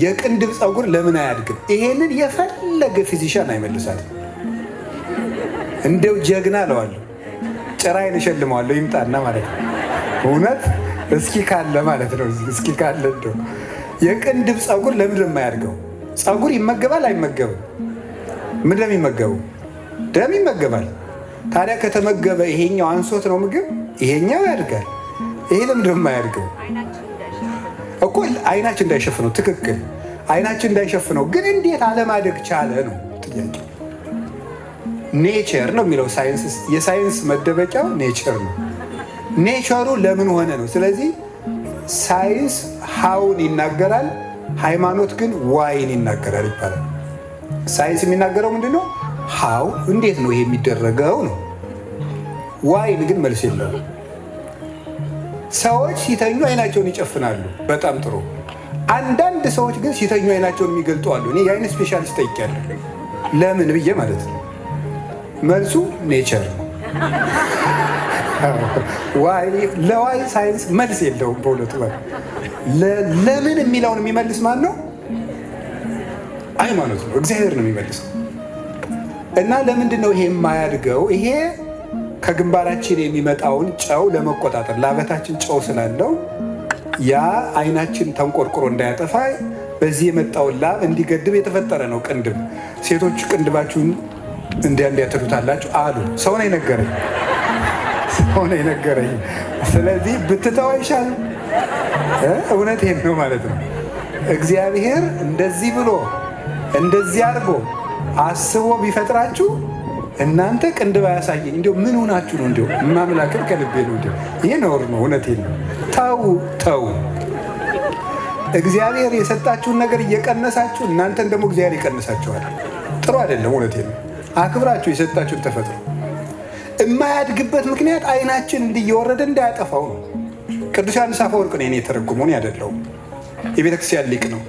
የቅንድብ ጸጉር ለምን አያድግም? ይሄንን የፈለገ ፊዚሻን አይመልሳትም። እንደው ጀግና እለዋለሁ፣ ጭራዬን እሸልመዋለሁ ይምጣና ማለት ነው። እውነት እስኪ ካለ ማለት ነው። እስኪ ካለ እንደው የቅንድብ ጸጉር ለምን የማያድገው? ጸጉር ይመገባል አይመገብም? ምን ለሚመገቡ? ደም ይመገባል። ታዲያ ከተመገበ ይሄኛው አንሶት ነው ምግብ፣ ይሄኛው ያድጋል። ይሄ ለምን የማያድገው እኮ? አይናችን እንዳይሸፍነው። ትክክል፣ አይናችን እንዳይሸፍነው። ግን እንዴት አለማደግ ቻለ ነው ጥያቄ። ኔቸር ነው የሚለው ሳይንስ። የሳይንስ መደበቂያው ኔቸር ነው። ኔቸሩ ለምን ሆነ ነው። ስለዚህ ሳይንስ ሃውን ይናገራል፣ ሃይማኖት ግን ዋይን ይናገራል ይባላል። ሳይንስ የሚናገረው ምንድን ነው? ሃው፣ እንዴት ነው ይሄ የሚደረገው ነው። ዋይን ግን መልስ የለውም። ሰዎች ሲተኙ አይናቸውን ይጨፍናሉ። በጣም ጥሩ። አንዳንድ ሰዎች ግን ሲተኙ አይናቸውን የሚገልጡ አሉ። እኔ የአይን ስፔሻሊስት ጠይቄያለሁ። ለምን ብዬ ማለት ነው። መልሱ ኔቸር ነው። ለዋይ ሳይንስ መልስ የለውም በእውነቱ። ለምን የሚለውን የሚመልስ ማን ነው? ሃይማኖት ነው፣ እግዚአብሔር ነው የሚመልሰው። እና ለምንድን ነው ይሄ የማያድገው? ይሄ ከግንባራችን የሚመጣውን ጨው ለመቆጣጠር፣ ላበታችን ጨው ስላለው ያ አይናችን ተንቆርቁሮ እንዳያጠፋ በዚህ የመጣውን ላብ እንዲገድብ የተፈጠረ ነው ቅንድብ። ሴቶች ቅንድባችሁን እንዲያትሉታላችሁ አሉ። ሰው ነው የነገረኝ፣ ሰው ነው የነገረኝ። ስለዚህ ብትተው አይሻልም? እውነቴን ነው ማለት ነው። እግዚአብሔር እንደዚህ ብሎ እንደዚህ አድርጎ አስቦ ቢፈጥራችሁ እናንተ ቅንድብ አያሳየኝ እንዲሁ ምን ሆናችሁ ነው? እንዲሁ ማምላክን ከልቤ ነው። እንዲሁ ይህ ነውር ነው። እውነቴን ነው። ተው። እግዚአብሔር የሰጣችሁን ነገር እየቀነሳችሁ እናንተን ደግሞ እግዚአብሔር ይቀንሳችኋል። ጥሩ አይደለም። እውነቴን ነው። አክብራችሁ የሰጣችሁን ተፈጥሮ የማያድግበት ምክንያት አይናችን እንዲየወረደ እንዳያጠፋው ነው። ቅዱስ ዮሐንስ አፈወርቅ ነው የተረጎመውን ያደለው። የቤተክርስቲያን ሊቅ ነው።